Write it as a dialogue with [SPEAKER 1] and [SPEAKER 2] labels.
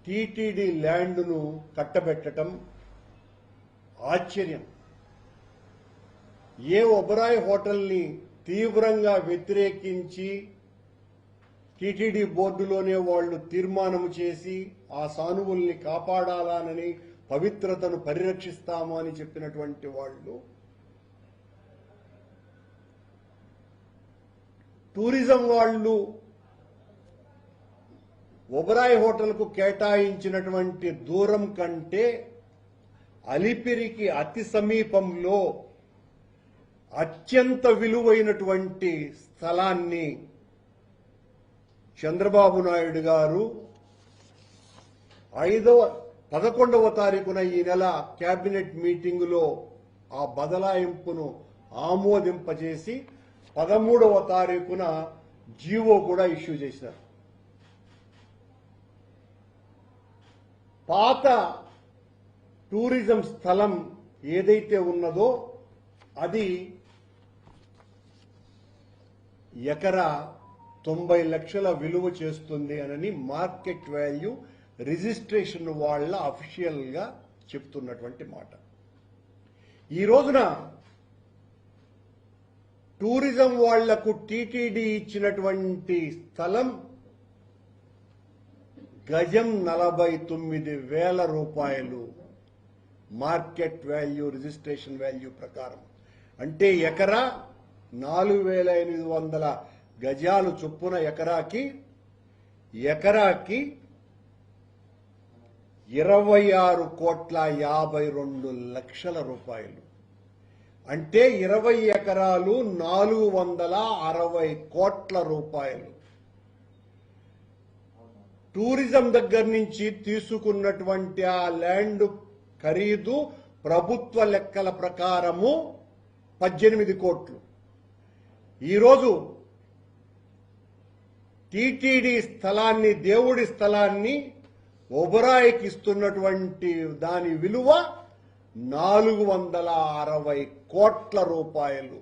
[SPEAKER 1] TTD ల్యాండ్ను కట్టబెట్టడం ఆశ్చర్యం. ఏ ఒబరాయ్ హోటల్ని తీవ్రంగా వ్యతిరేకించి టీటీడీ బోర్డులోనే వాళ్ళు తీర్మానం చేసి ఆ సానువుల్ని కాపాడాలని, పవిత్రతను పరిరక్షిస్తాము అని చెప్పినటువంటి వాళ్ళు టూరిజం వాళ్ళు ఒబరాయ్ హోటల్కు కేటాయించినటువంటి దూరం కంటే అలిపిరికి అతి సమీపంలో అత్యంత విలువైనటువంటి స్థలాన్ని చంద్రబాబు నాయుడు గారు 11వ తారీఖున ఈ నెల కేబినెట్ మీటింగులో ఆ బదలాయింపును ఆమోదింపజేసి 13వ తారీఖున జీవో కూడా ఇష్యూ చేశారు. పాత టూరిజం స్థలం ఏదైతే ఉన్నదో అది ఎకరా 90 లక్షల విలువ చేస్తుంది అని మార్కెట్ వాల్యూ రిజిస్ట్రేషన్ వాళ్ళ అఫీషియల్ గా చెప్తున్నటువంటి మాట. ఈ రోజున టూరిజం వాళ్లకు టీటీడీ ఇచ్చినటువంటి స్థలం గజం 49,000 రూపాయలు మార్కెట్ వాల్యూ రిజిస్ట్రేషన్ వాల్యూ ప్రకారం. అంటే ఎకరా 4,800 గజాలు చొప్పున ఎకరాకి 26,52,00,000 రూపాయలు. అంటే 20 ఎకరాలు 460 కోట్ల రూపాయలు. టూరిజం దగ్గర నుంచి తీసుకున్నటువంటి ఆ ల్యాండ్ ఖరీదు ప్రభుత్వ లెక్కల ప్రకారము 18 కోట్లు. ఈరోజు టీటీడీ స్థలాన్ని, దేవుడి స్థలాన్ని ఒబరాయికి ఇస్తున్నటువంటి దాని విలువ 460 కోట్ల రూపాయలు.